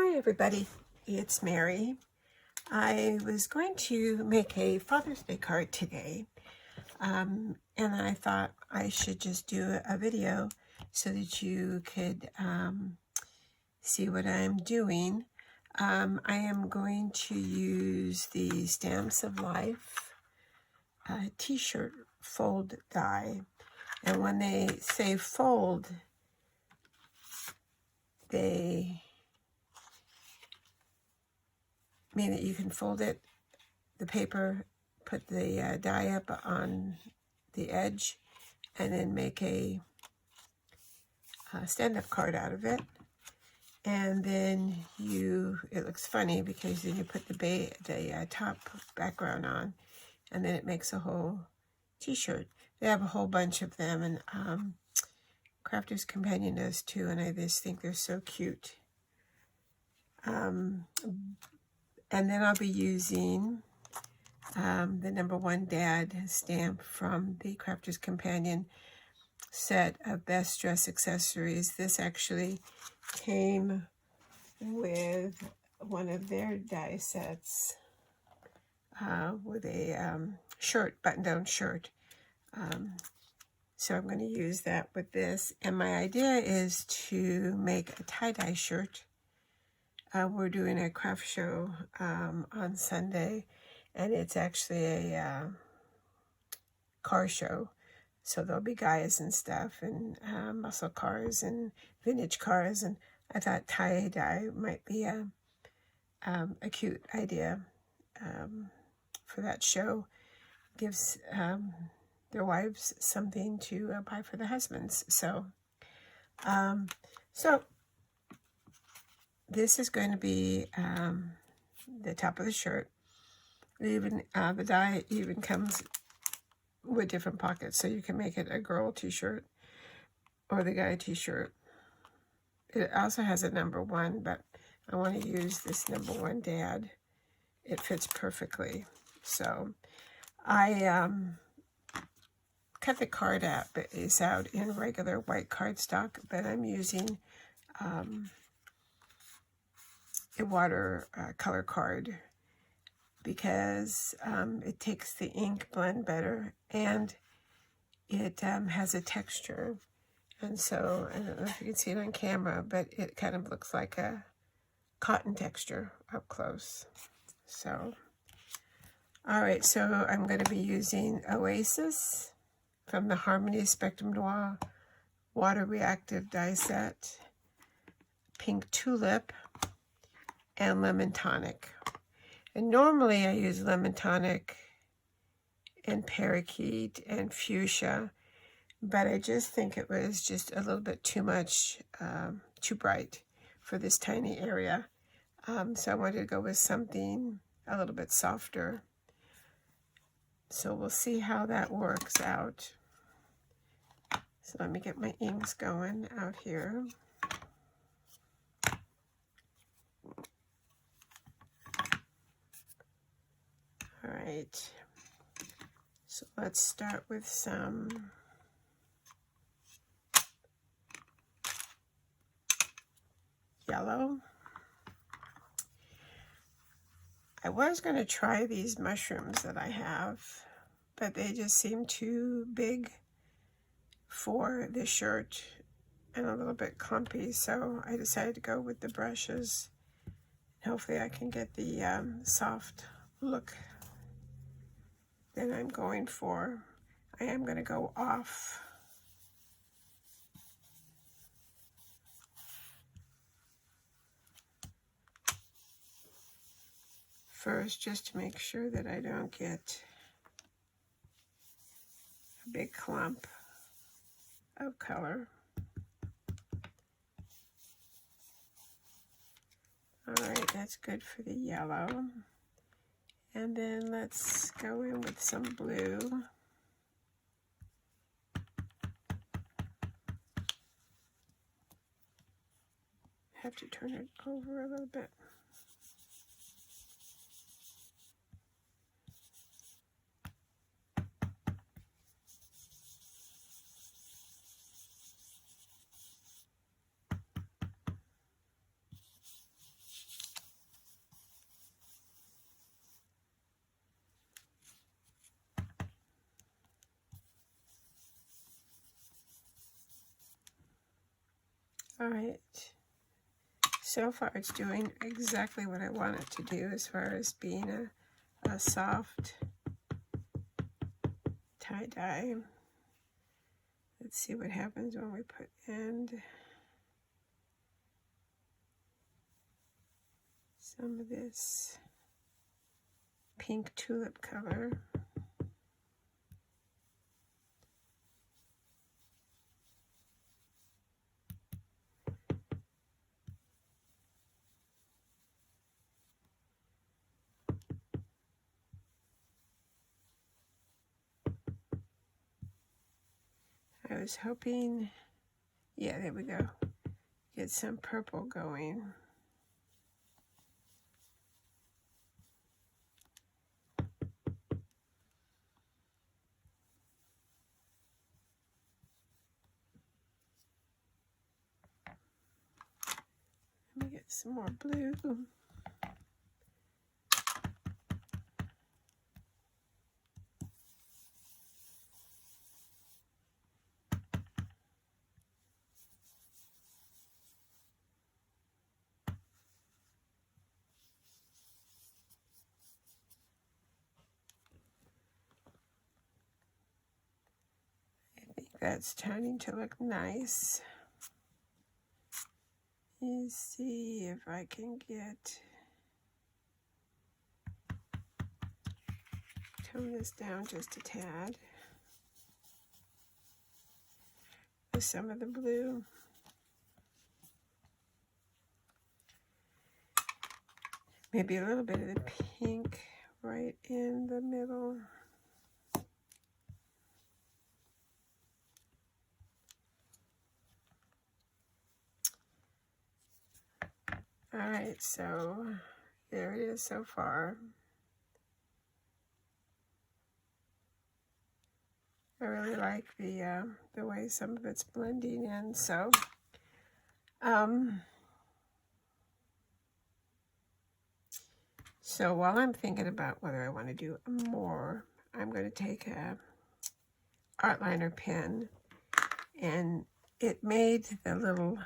Hi everybody, it's Mary. I was going to make a Father's Day card today, and I thought I should just do a video so that you could see what I'm doing. I am going to use the Stamps of Life T-shirt fold die, and when they say fold, they mean that you can fold it, the paper, put the die up on the edge, and then make a stand-up card out of it. And then it looks funny because then you put the top background on, and then it makes a whole t-shirt. They have a whole bunch of them, and Crafter's Companion does too, and I just think they're so cute. And then I'll be using the #1 Dad stamp from the Crafter's Companion set of best dress accessories. This actually came with one of their die sets with a shirt, button-down shirt. So I'm going to use that with this. And my idea is to make a tie-dye shirt. We're doing a craft show on Sunday, and it's actually a car show. So there'll be guys and stuff, and muscle cars and vintage cars, and I thought tie-dye might be a cute idea for that show. Gives their wives something to buy for the husbands. So, this is going to be the top of the shirt. Even the die even comes with different pockets, so you can make it a girl t-shirt or the guy t-shirt. It also has a #1, but I want to use this #1 Dad. It fits perfectly. So I cut the card out, but it's out in regular white cardstock, but I'm using a water color card because it takes the ink blend better, and it has a texture. And so, I don't know if you can see it on camera, but it kind of looks like a cotton texture up close. So, all right, so I'm going to be using Oasis from the Harmony Spectrum Noir Water Reactive die set, Pink Tulip, and Lemon Tonic. And normally I use Lemon Tonic and Parakeet and Fuchsia, but I just think it was just a little bit too much, too bright for this tiny area. So I wanted to go with something a little bit softer. So we'll see how that works out. So let me get my inks going out here. All right, so let's start with some yellow. I was going to try these mushrooms that I have, but they just seem too big for this shirt and a little bit clumpy, so I decided to go with the brushes. Hopefully I can get the soft look that I'm going for. I am going to go off first, just to make sure that I don't get a big clump of color. All right, that's good for the yellow. And then let's go in with some blue. Have to turn it over a little bit. All right. So far it's doing exactly what I want it to do as far as being a soft tie-dye. Let's see what happens when we put in some of this pink tulip color. I was hoping, yeah, there we go, get some purple going. Let me get some more blue. That's starting to look nice. Let's see if I can tone this down just a tad with some of the blue. Maybe a little bit of the pink right in the middle. All right, so there it is so far. I really like the way some of it's blending in. So, so while I'm thinking about whether I want to do more, I'm going to take a art liner pen, and it made the little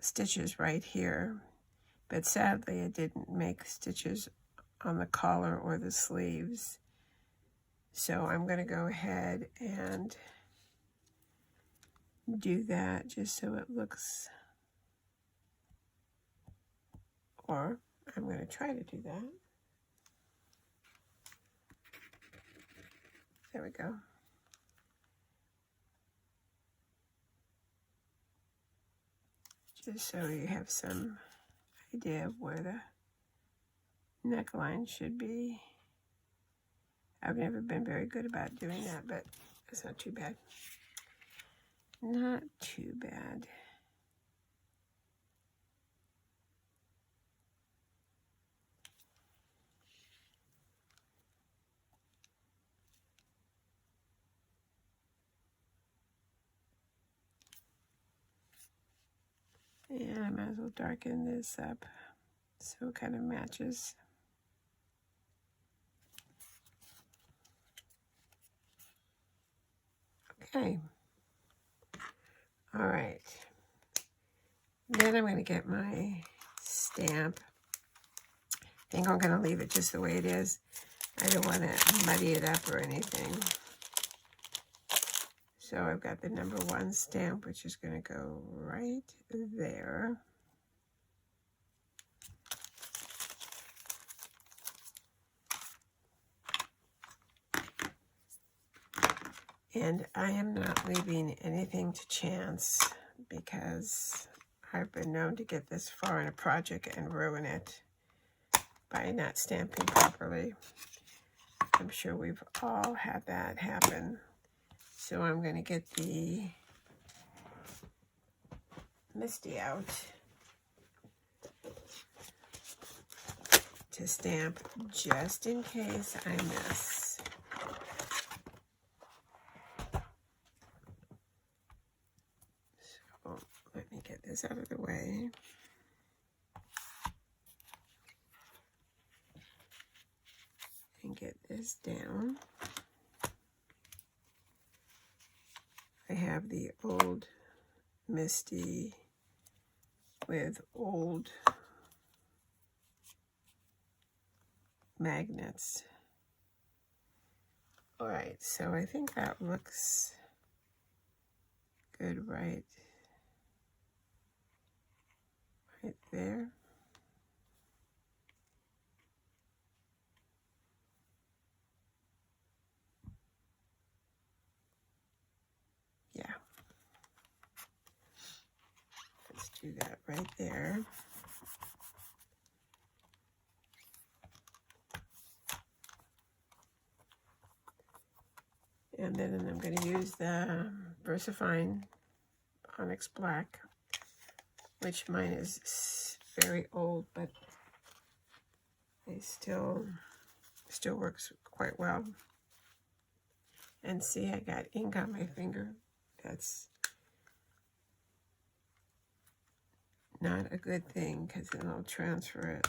stitches right here, but sadly it didn't make stitches on the collar or the sleeves. So I'm going to go ahead and do that just so it looks, or I'm going to try to do that. There we go. Just so you have some idea of where the neckline should be. I've never been very good about doing that, but it's not too bad. Not too bad. And I might as well darken this up so it kind of matches. Okay. All right. Then I'm going to get my stamp. I think I'm going to leave it just the way it is. I don't want to muddy it up or anything. So I've got the #1 stamp, which is going to go right there. And I am not leaving anything to chance, because I've been known to get this far in a project and ruin it by not stamping properly. I'm sure we've all had that happen. So I'm going to get the Misty out to stamp just in case I miss. So let me get this out of the way. And get this down. I have the old misty with old magnets. All right, so I think that looks good right there. Yeah. Let's do that right there. And then I'm going to use the VersaFine Onyx Black, which mine is very old, but it still works quite well. And see, I got ink on my finger. That's not a good thing because then I'll transfer it.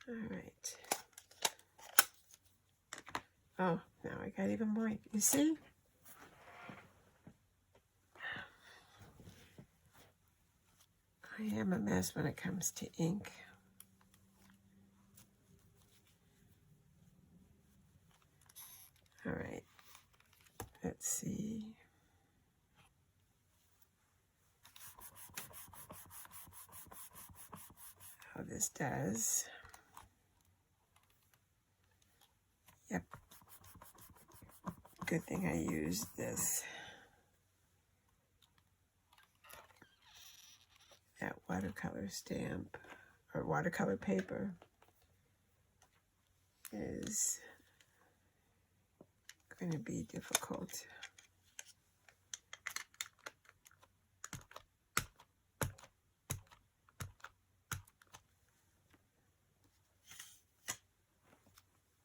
All right. Oh, now I got even more. You see? I am a mess when it comes to ink. All right. Let's see. How this does. Yep. Good thing I used this. That watercolor stamp or watercolor paper is going to be difficult.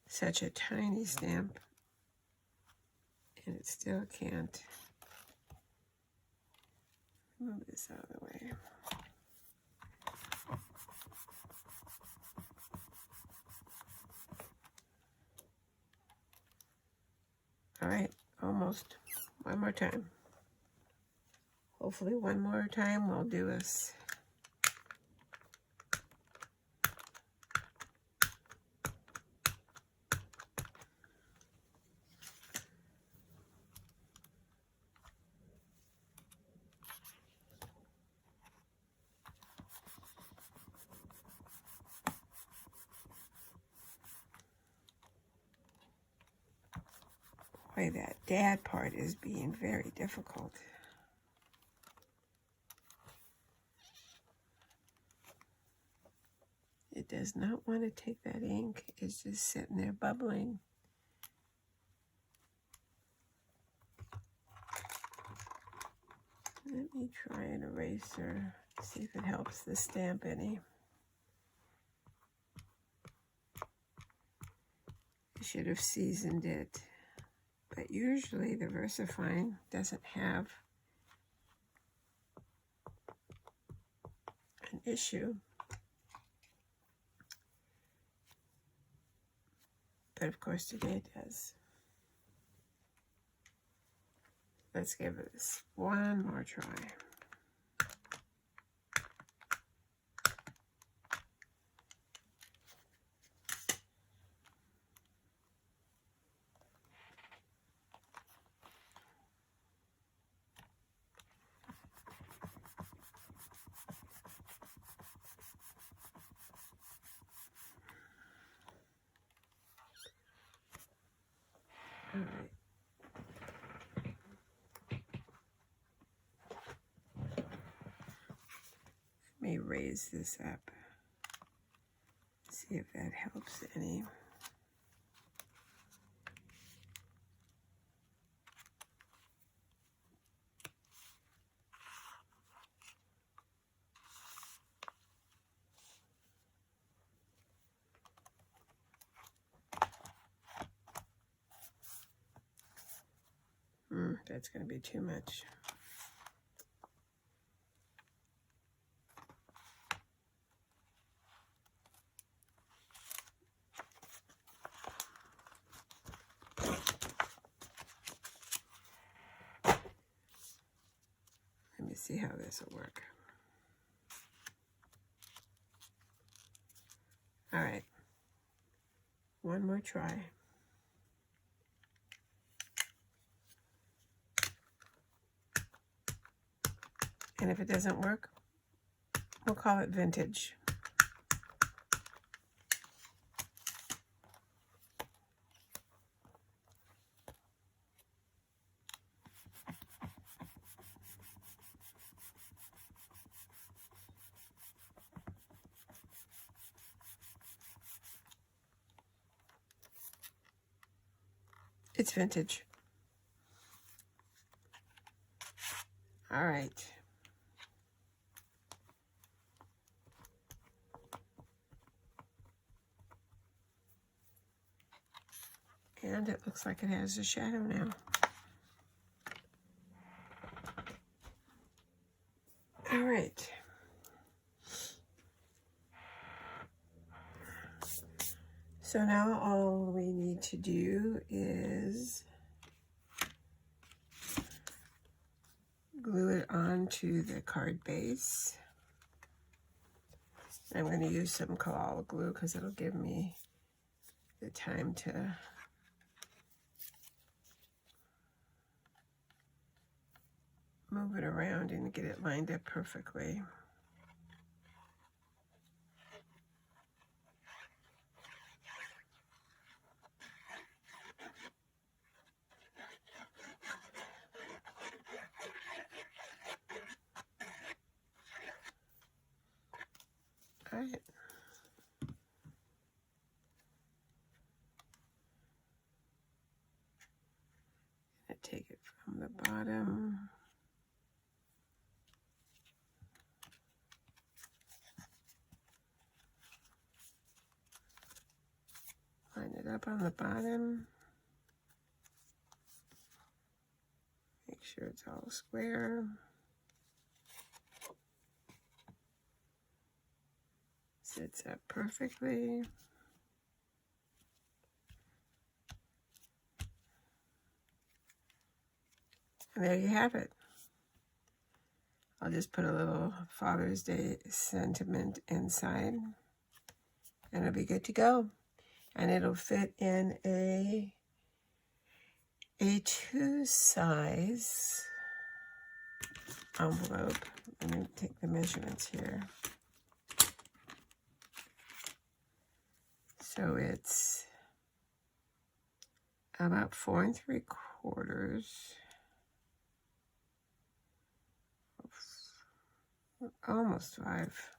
Such a tiny stamp, and it still can't. Move this out of the way. All right, almost. One more time. Hopefully one more time will do us. Boy, that dad part is being very difficult. It does not want to take that ink. It's just sitting there bubbling. Let me try an eraser, see if it helps the stamp any. I should have seasoned it. But usually the VersaFine doesn't have an issue. But of course today it does. Let's give this one more try. All right. Let me raise this up. See if that helps any. That's going to be too much. see how this will work. All right, one more try. And if it doesn't work, we'll call it vintage. It's vintage. All right. And it looks like it has a shadow now. All right. So now all we need to do is glue it onto the card base. I'm going to use some Koala glue because it'll give me the time to move it around and get it lined up perfectly. All right. I take it from the bottom. Line it up on the bottom. Make sure it's all square. Sits up perfectly. And there you have it. I'll just put a little Father's Day sentiment inside, and it'll be good to go. And it'll fit in a A2 size envelope. Let me take the measurements here. So it's about 4 3/4, almost 5,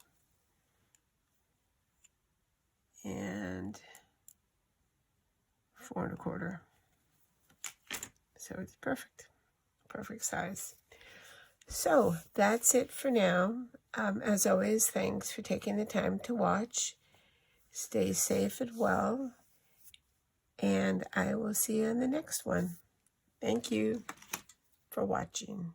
and 4 1/4. So it's perfect size. So that's it for now. As always, thanks for taking the time to watch. Stay safe and well, and I will see you in the next one. Thank you for watching.